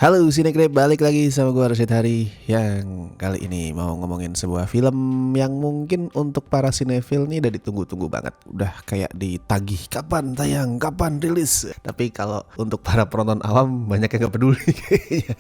Halo Sinegrip, balik lagi sama gue Rashid Hari. Yang kali ini mau ngomongin sebuah film yang mungkin untuk para sinefil nih udah ditunggu-tunggu banget. Udah kayak ditagih kapan tayang, kapan rilis. Tapi kalau untuk para penonton awam banyak yang gak peduli.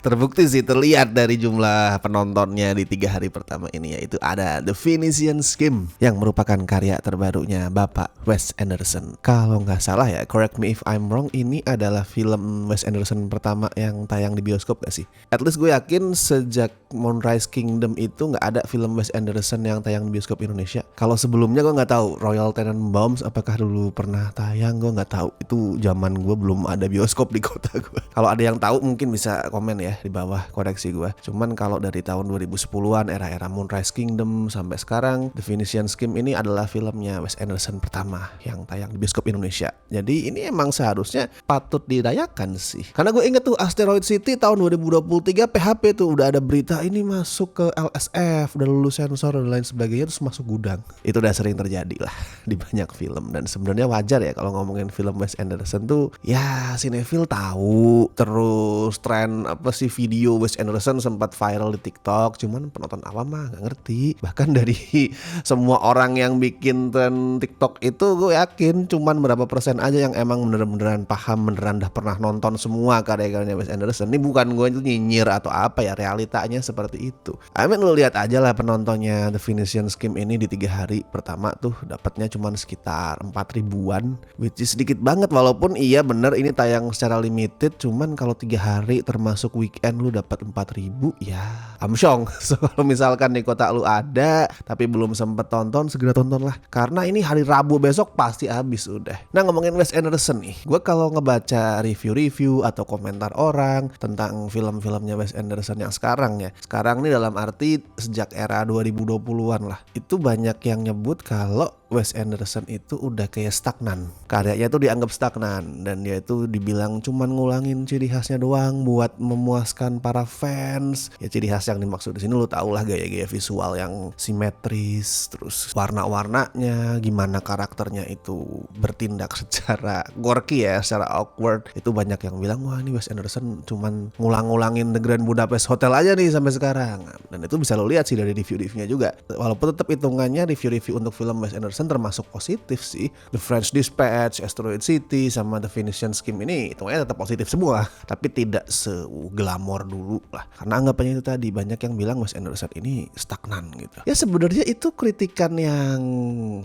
Terbukti sih, terlihat dari jumlah penontonnya di 3 hari pertama ini, yaitu ada The Phoenician Scheme yang merupakan karya terbarunya Bapak Wes Anderson. Kalau nggak salah ya, correct me if I'm wrong, ini adalah film Wes Anderson pertama yang tayang di bioskop gak sih? At least gue yakin sejak Moonrise Kingdom itu nggak ada film Wes Anderson yang tayang di bioskop Indonesia. Kalau sebelumnya gue nggak tahu. Royal Tenenbaums apakah dulu pernah tayang, gue nggak tahu. Itu zaman gue belum ada bioskop di kota gue. Kalau ada yang tahu mungkin bisa komen ya di bawah, koreksi gue. Cuman kalau dari tahun 2010-an, era-era Moonrise Kingdom sampai sekarang, The Phoenician Scheme ini adalah filmnya Wes Anderson pertama yang tayang di bioskop Indonesia. Jadi ini emang seharusnya patut dirayakan sih. Karena gue inget tuh Asteroid City tahun 2023 PHP tuh udah ada berita ini masuk ke LSF, udah lulus sensor dan lain sebagainya, terus masuk gudang. Itu udah sering terjadi lah di banyak film, dan sebenarnya wajar ya kalau ngomongin film Wes Anderson tuh ya sinefil tahu. Terus tren apa sih video Wes Anderson sempat viral di TikTok, cuman penonton awam mah gak ngerti. Bahkan dari semua orang yang bikin tren TikTok itu gue yakin cuman berapa persen aja yang emang beneran paham, beneran dah pernah nonton semua karya-karyanya Wes Anderson. Ini bukan gue itu nyinyir atau apa ya, realitanya seperti itu. I mean, lu lihat aja lah penontonnya The Phoenician Scheme ini di 3 hari pertama tuh dapatnya cuman sekitar 4 ribuan, which is sedikit banget. Walaupun iya bener ini tayang secara limited, cuman kalau 3 hari termasuk weekend lu dapat 4 ribu, ya amsyong. So kalau misalkan di kota lu ada tapi belum sempet tonton, segera tonton lah, karena ini hari Rabu besok pasti habis udah. Nah, ngomongin Wes Anderson nih, gue kalau ngebaca review-review atau komentar orang tentang film-filmnya Wes Anderson yang sekarang ya, sekarang nih dalam arti sejak era 2020-an lah, itu banyak yang nyebut kalau Wes Anderson itu udah kayak stagnan. Karyanya tuh dianggap stagnan, dan dia itu dibilang cuman ngulangin ciri khasnya doang buat memuaskan para fans. Ya ciri khas yang dimaksud di sini lu tau lah, gaya-gaya visual yang simetris, terus warna-warnanya, gimana karakternya itu bertindak secara quirky ya, secara awkward. Itu banyak yang bilang, wah ini Wes Anderson cuman ngulang-ngulangin The Grand Budapest Hotel aja nih sampai sekarang. Dan itu bisa lo lihat sih dari review-reviewnya juga. Walaupun tetap hitungannya review-review untuk film Wes Anderson termasuk positif sih. The French Dispatch, Asteroid City, sama The Phoenician Scheme ini hitungannya tetap positif semua, tapi tidak seglamor dulu lah. Karena anggapannya itu tadi, banyak yang bilang Wes Anderson ini stagnan gitu. Ya sebenarnya itu kritikan yang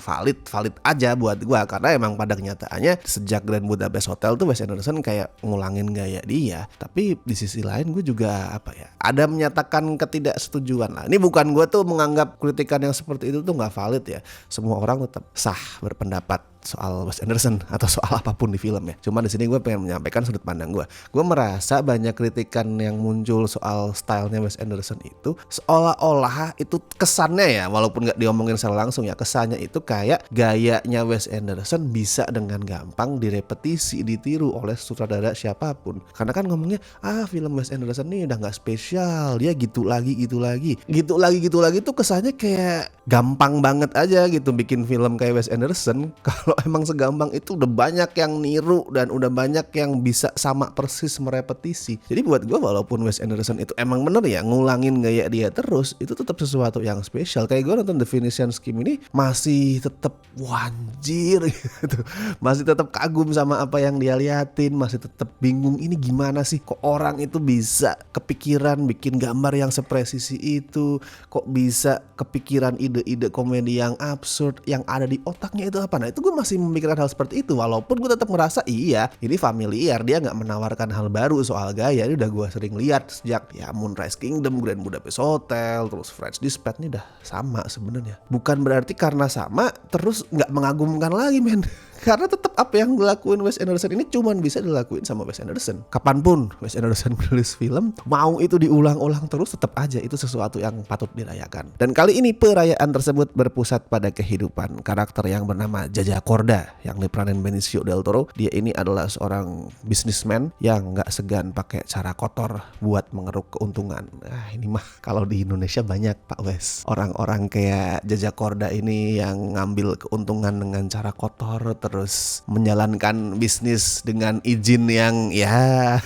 valid aja buat gua, karena emang pada kenyataannya sejak Grand Budapest Hotel tuh Wes Anderson kayak ngulangin gaya dia. Tapi di sisi lain gue juga ada menyatakan ketidaksetujuan lah. Ini bukan gue tuh menganggap kritikan yang seperti itu tuh nggak valid ya. Semua orang tetap sah berpendapat soal Wes Anderson atau soal apapun di film ya. Cuma di sini gue pengen menyampaikan sudut pandang gue. Gue merasa banyak kritikan yang muncul soal stylenya Wes Anderson itu seolah-olah itu kesannya ya, walaupun nggak diomongin secara langsung ya, kesannya itu kayak gayanya Wes Anderson bisa dengan gampang direpetisi, ditiru oleh sutradara siapapun. Karena kan ngomongnya film Wes Anderson nih udah nggak spesial, dia gitu lagi tuh kesannya kayak gampang banget aja gitu bikin film kayak Wes Anderson. Kalau emang segampang itu udah banyak yang niru dan udah banyak yang bisa sama persis merepetisi. Jadi buat gue walaupun Wes Anderson itu emang bener ya ngulangin gaya dia terus, itu tetap sesuatu yang spesial. Kayak gue nonton The Phoenician Scheme ini masih tetap wanjir gitu. Masih tetap kagum sama apa yang dia liatin, masih tetap bingung ini gimana sih kok orang itu bisa kepikiran bikin gambar yang sepresisi itu, kok bisa kepikiran ide-ide komedi yang absurd yang ada di otaknya itu apa. Nah itu gue masih memikirkan hal seperti itu, walaupun gue tetap merasa iya ini familiar, dia gak menawarkan hal baru soal gaya. Ini udah gue sering lihat sejak ya Moonrise Kingdom, Grand Budapest Hotel, terus French Dispatch, ini udah sama sebenarnya. Bukan berarti karena sama terus gak mengagumkan lagi men. Karena tetap apa yang dilakuin Wes Anderson ini cuman bisa dilakuin sama Wes Anderson. Kapanpun Wes Anderson menulis film, mau itu diulang-ulang terus, tetap aja itu sesuatu yang patut dirayakan. Dan kali ini perayaan tersebut berpusat pada kehidupan karakter yang bernama Jaja Korda yang diperanin Benicio del Toro. Dia ini adalah seorang businessman yang gak segan pakai cara kotor buat mengeruk keuntungan. Nah ini mah kalau di Indonesia banyak Pak Wes. Orang-orang kayak Jaja Korda ini yang ngambil keuntungan dengan cara kotor, terus menjalankan bisnis dengan izin yang ya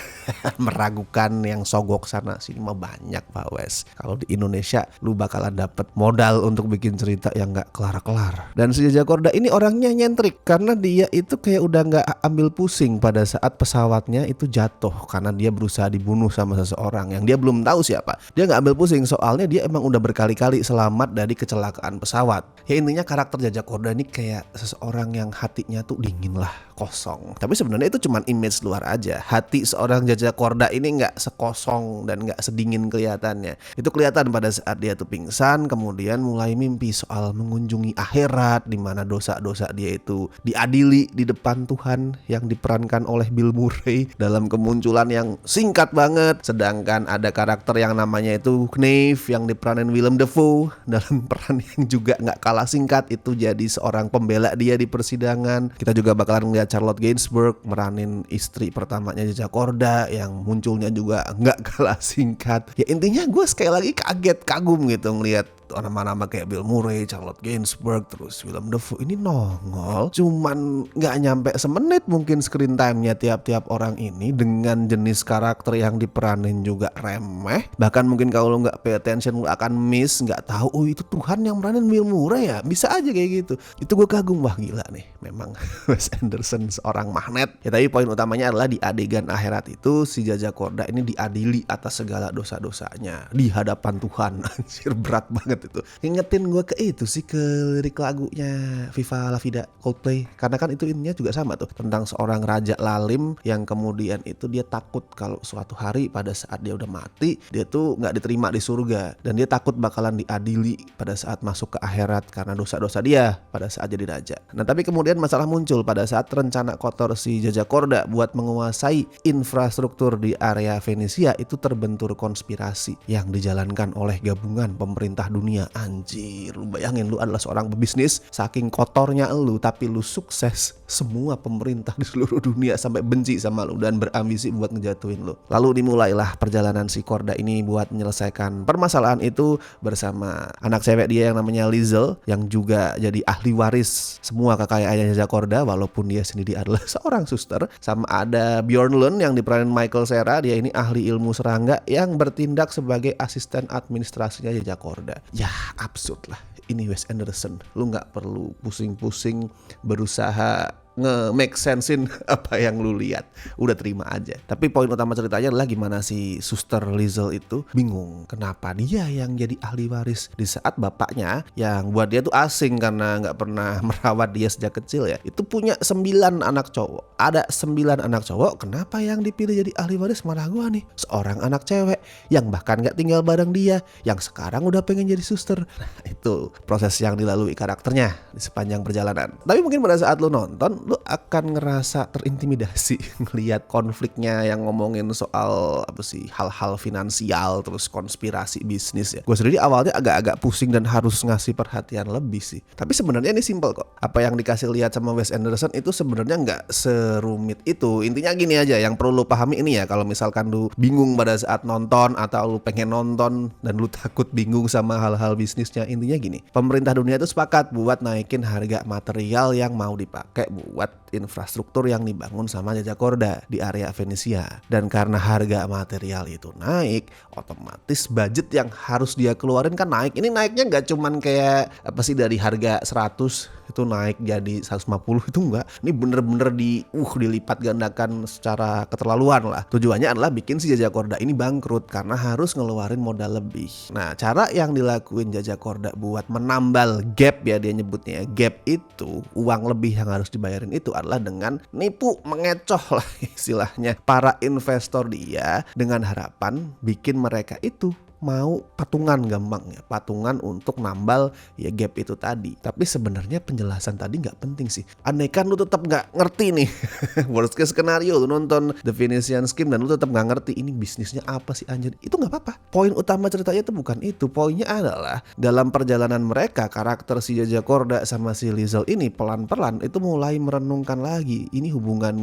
meragukan, yang sogok sana sini mah banyak Pak Wes. Kalau di Indonesia lu bakalan dapet modal untuk bikin cerita yang gak kelar-kelar. Dan si Jajak Korda ini orangnya nyentrik karena dia itu kayak udah gak ambil pusing pada saat pesawatnya itu jatuh karena dia berusaha dibunuh sama seseorang yang dia belum tahu siapa. Dia gak ambil pusing soalnya dia emang udah berkali-kali selamat dari kecelakaan pesawat. Ya intinya karakter Jajak Korda ini kayak seseorang yang hatinya tuh dingin lah, kosong. Tapi sebenarnya itu cuma image luar aja. Hati seorang Jajak Korda ini nggak sekosong dan nggak sedingin kelihatannya. Itu kelihatan pada saat dia tuh pingsan, kemudian mulai mimpi soal mengunjungi akhirat, di mana dosa-dosa dia itu diadili di depan Tuhan yang diperankan oleh Bill Murray dalam kemunculan yang singkat banget. Sedangkan ada karakter yang namanya itu Knave yang diperanin Willem Dafoe dalam peran yang juga nggak kalah singkat, itu jadi seorang pembela dia di persidangan. Kita juga bakalan ngeliat Charlotte Gainsbourg meranin istri pertamanya Jajak Korda yang munculnya juga nggak kalah singkat. Ya intinya gue sekali lagi kaget, kagum gitu ngeliat nama-nama kayak Bill Murray, Charlotte Gainsbourg, terus Willem Dafoe ini nongol cuman nggak nyampe semenit mungkin screen time-nya tiap-tiap orang ini, dengan jenis karakter yang diperanin juga remeh. Bahkan mungkin kalau lo nggak pay attention lo akan miss, nggak tahu oh itu Tuhan yang meranin Bill Murray ya, bisa aja kayak gitu. Itu gue kagum, wah gila nih memang Wes Anderson seorang magnet. Ya tapi poin utamanya adalah di adegan akhirat itu si Jajak Korda ini diadili atas segala dosa-dosanya di hadapan Tuhan. Anjir, berat banget itu. Ingetin gue ke itu sih, ke lirik lagunya Viva La Vida Coldplay, karena kan itu intinya juga sama tuh, tentang seorang raja lalim yang kemudian itu dia takut kalau suatu hari pada saat dia udah mati dia tuh nggak diterima di surga, dan dia takut bakalan diadili pada saat masuk ke akhirat karena dosa-dosa dia pada saat jadi raja. Nah tapi kemudian masalah muncul pada saat rencana kotor si Jajak Korda buat menguasai infrastruktur di area Venesia itu terbentur konspirasi yang dijalankan oleh gabungan pemerintah dunia. Anjir, lu bayangin lu adalah seorang pebisnis, saking kotornya lu tapi lu sukses, semua pemerintah di seluruh dunia sampai benci sama lu dan berambisi buat ngejatuhin lu. Lalu dimulailah perjalanan si Korda ini buat menyelesaikan permasalahan itu bersama anak cewek dia yang namanya Liesel, yang juga jadi ahli waris semua kekayaannya Jajak Korda walaupun dia sendiri adalah seorang suster. Sama ada Bjorn Lund yang diperanin Michael Cera, dia ini ahli ilmu serangga yang bertindak sebagai asisten administrasinya Jajak Korda. Ya absurd lah, ini Wes Anderson, lu gak perlu pusing-pusing berusaha nge-make sense-in apa yang lu lihat, udah terima aja. Tapi poin utama ceritanya adalah gimana si suster Liesel itu bingung kenapa dia yang jadi ahli waris di saat bapaknya yang buat dia tuh asing karena gak pernah merawat dia sejak kecil ya, itu punya 9 anak cowok. Ada 9 anak cowok, kenapa yang dipilih jadi ahli waris malah gua nih, seorang anak cewek yang bahkan gak tinggal bareng dia, yang sekarang udah pengen jadi suster. Nah itu proses yang dilalui karakternya di sepanjang perjalanan. Tapi mungkin pada saat lu nonton lu akan ngerasa terintimidasi ngelihat konfliknya yang ngomongin soal apa sih, hal-hal finansial terus konspirasi bisnis ya. Gue sendiri awalnya agak-agak pusing dan harus ngasih perhatian lebih sih. Tapi sebenarnya ini simple kok. Apa yang dikasih lihat sama Wes Anderson itu sebenarnya nggak serumit itu. Intinya gini aja, yang perlu lu pahami ini ya, kalau misalkan lu bingung pada saat nonton atau lu pengen nonton dan lu takut bingung sama hal-hal bisnisnya, intinya gini, pemerintah dunia itu sepakat buat naikin harga material yang mau dipakai buat infrastruktur yang dibangun sama Jajak Korda di area Venesia. Dan karena harga material itu naik, otomatis budget yang harus dia keluarin kan naik. Ini naiknya nggak cuman kayak apa sih, dari harga 100 itu naik jadi 150, itu enggak. Ini bener-bener dilipat gandakan secara keterlaluan lah. Tujuannya adalah bikin si Jajak Korda ini bangkrut karena harus ngeluarin modal lebih. Nah cara yang dilakuin Jajak Korda buat menambal gap, ya dia nyebutnya gap itu, uang lebih yang harus dibayarin itu adalah dengan nipu, mengecoh lah istilahnya para investor dia, dengan harapan bikin mereka itu mau patungan, gampangnya patungan untuk nambal ya gap itu tadi. Tapi sebenarnya penjelasan tadi nggak penting sih. Andaikan lu tetap nggak ngerti nih worst case scenario, lu nonton The Venetian Scheme dan lu tetap nggak ngerti ini bisnisnya apa sih anjir, itu nggak apa-apa. Poin utama ceritanya itu bukan itu. Poinnya adalah dalam perjalanan mereka, karakter si Jajak Korda sama si Liesel ini pelan-pelan itu mulai merenungkan lagi, ini hubungan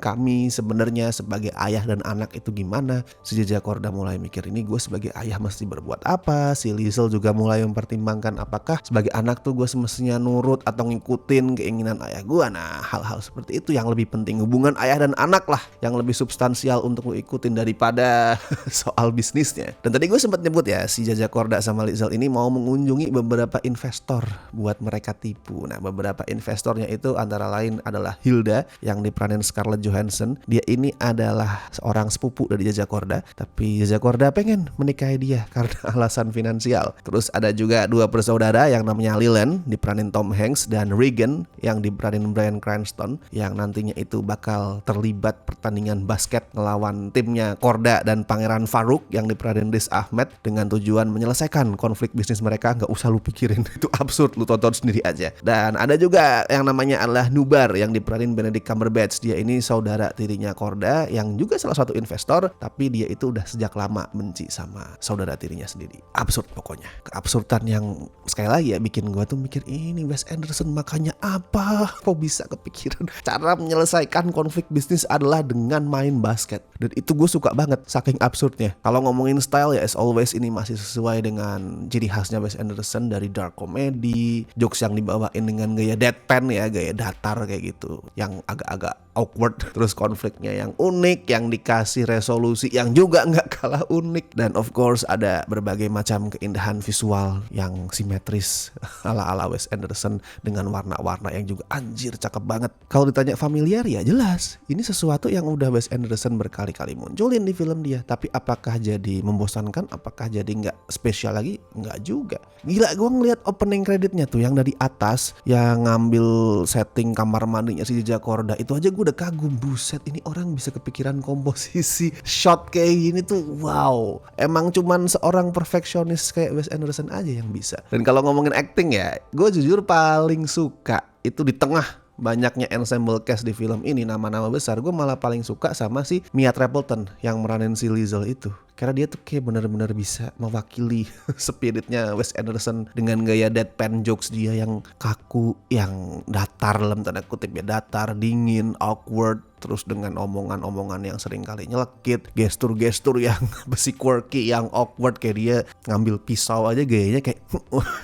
kami sebenarnya sebagai ayah dan anak itu gimana. Si Jajak Korda mulai mikir, ini gue sebagai ayah mesti berbuat apa. Si Liesel juga mulai mempertimbangkan apakah sebagai anak tuh gue semestinya nurut atau ngikutin keinginan ayah gue. Nah, hal-hal seperti itu yang lebih penting, hubungan ayah dan anak lah yang lebih substansial untuk lo ikutin daripada soal bisnisnya. Dan tadi gue sempat nyebut ya, si Jaja Korda sama Liesel ini mau mengunjungi beberapa investor buat mereka tipu. Nah, beberapa investornya itu antara lain adalah Hilda yang diperanin Scarlett Johansson. Dia ini adalah seorang sepupu dari Jaja Korda, tapi Jaja Korda pengen menikahi dia karena alasan finansial. Terus ada juga dua bersaudara yang namanya Leland diperanin Tom Hanks dan Regan yang diperanin Bryan Cranston yang nantinya itu bakal terlibat pertandingan basket ngelawan timnya Korda dan Pangeran Farouk yang diperanin Riz Ahmed dengan tujuan menyelesaikan konflik bisnis mereka. Nggak usah lu pikirin, itu absurd, lu tonton sendiri aja. Dan ada juga yang namanya adalah Nubar yang diperanin Benedict Cumberbatch. Dia ini saudara tirinya Korda yang juga salah satu investor, tapi dia itu udah sejak lama benci sama saudara tirinya sendiri. Absurd pokoknya. Keabsurdan yang sekali lagi ya bikin gue tuh mikir, ini Wes Anderson makanya apa? Kok bisa kepikiran cara menyelesaikan konflik bisnis adalah dengan main basket. Dan itu gue suka banget saking absurdnya. Kalau ngomongin style ya as always ini masih sesuai dengan ciri khasnya Wes Anderson dari dark comedy, jokes yang dibawain dengan gaya deadpan ya, gaya datar kayak gitu, yang agak-agak awkward, terus konfliknya yang unik, yang dikasih resolusi yang juga nggak kalah unik, dan of course ada berbagai macam keindahan visual yang simetris ala-ala Wes Anderson dengan warna-warna yang juga anjir cakep banget. Kalau ditanya familiar ya jelas, ini sesuatu yang udah Wes Anderson berkali-kali munculin di film dia, tapi apakah jadi membosankan, apakah jadi nggak spesial lagi? Nggak juga. Gila, gue ngeliat opening creditnya tuh yang dari atas yang ngambil setting kamar mandinya si Jaja Korda, itu aja gue udah kagum, buset ini orang bisa kepikiran komposisi shot kayak gini tuh, wow. Emang cuman seorang perfeksionis kayak Wes Anderson aja yang bisa. Dan kalau ngomongin acting ya, gue jujur paling suka itu di tengah banyaknya ensemble cast di film ini, nama-nama besar, gue malah paling suka sama si Mia Stapleton yang meranin si Liesel itu. Karena dia tuh kayak benar-benar bisa mewakili spiritnya Wes Anderson dengan gaya deadpan jokes dia yang kaku, yang datar dalam tanda kutip ya, datar, dingin, awkward, terus dengan omongan-omongan yang sering kali nyelekit, gestur-gestur yang besi quirky, yang awkward, kayak dia ngambil pisau aja gayanya kayak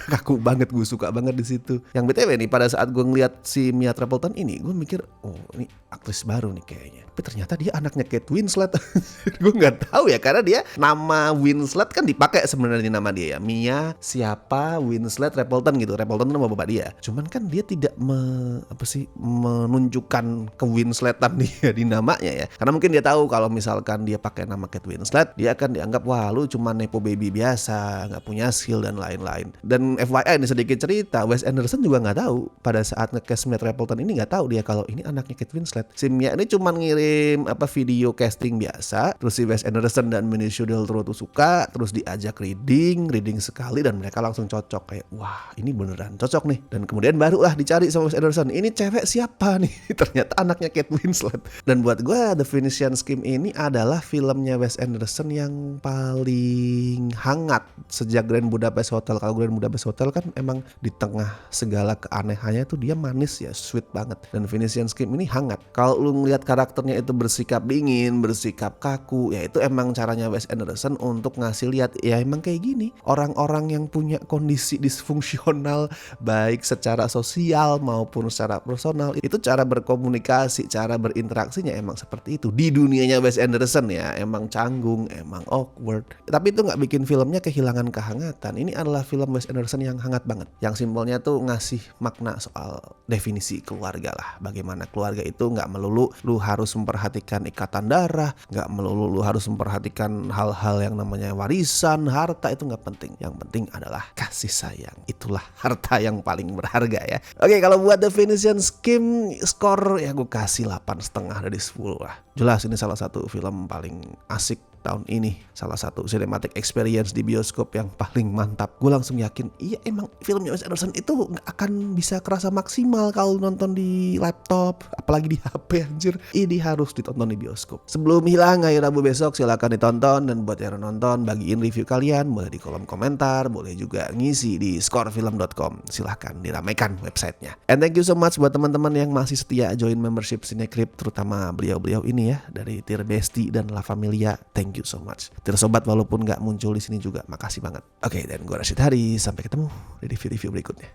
kaku banget, gue suka banget di situ. Yang BTW nih, pada saat gue ngeliat si Mia Stapleton ini, gue mikir, oh ini aktris baru nih kayaknya. Tapi ternyata dia anaknya Kate Winslet. Gue nggak tahu ya, karena dia nama Winslet kan dipakai sebenarnya di nama dia ya, Mia siapa Winslet Stapleton gitu. Stapleton nama bapak dia. Cuman kan dia tidak menunjukkan ke Winsletan dia di namanya ya. Karena mungkin dia tahu kalau misalkan dia pakai nama Kate Winslet, dia akan dianggap wah lu cuma nepo baby biasa, nggak punya skill dan lain-lain. Dan FYI ini sedikit cerita, Wes Anderson juga nggak tahu pada saat nge-cast Mia Stapleton ini, nggak tahu dia kalau ini anaknya Kate Winslet. Si Mia ini cuma ngirim video casting biasa, terus si Wes Anderson dan Benicio del Toro tuh suka, terus diajak reading sekali dan mereka langsung cocok, kayak wah ini beneran cocok nih. Dan kemudian barulah dicari sama Wes Anderson, ini cewek siapa nih? Ternyata anaknya Kate Winslet. Dan buat gue The Venetian Scheme ini adalah filmnya Wes Anderson yang paling hangat sejak Grand Budapest Hotel. Kalau Grand Budapest Hotel kan emang di tengah segala keanehannya tuh dia manis ya, sweet banget. Dan Venetian Scheme ini hangat. Kalau lu ngeliat karakternya itu bersikap dingin, bersikap kaku, ya itu emang caranya Wes Anderson untuk ngasih lihat ya emang kayak gini orang-orang yang punya kondisi disfungsional baik secara sosial maupun secara personal, itu cara berkomunikasi, cara berinteraksinya emang seperti itu. Di dunianya Wes Anderson ya emang canggung, emang awkward, tapi itu nggak bikin filmnya kehilangan kehangatan. Ini adalah film Wes Anderson yang hangat banget, yang simpelnya tuh ngasih makna soal definisi keluarga lah. Bagaimana keluarga itu nggak melulu lu harus memperhatikan ikatan darah, nggak melulu lu harus memperhatikan hal-hal yang namanya warisan, harta, itu nggak penting. Yang penting adalah kasih sayang. Itulah harta yang paling berharga ya. Oke, kalau buat The Venetian Scheme skor ya gue kasih 8,5 dari 10 lah. Jelas ini salah satu film paling asik tahun ini, salah satu cinematic experience di bioskop yang paling mantap. Gue langsung yakin, iya emang filmnya Wes Anderson itu gak akan bisa kerasa maksimal kalau nonton di laptop, apalagi di HP anjir. Ini harus ditonton di bioskop. Sebelum hilang hari Rabu besok, silakan ditonton. Dan buat yang nonton, bagiin review kalian, boleh di kolom komentar, boleh juga ngisi di scorefilm.com. Silahkan diramaikan websitenya. And thank you so much buat teman-teman yang masih setia join membership Cinecrip, terutama beliau-beliau ini ya, dari Tir Besti dan La Familia. Thank thank you so much. Tersobat walaupun nggak muncul di sini juga, makasih banget. Oke, dan gue Rashid Hari, sampai ketemu di review-review berikutnya.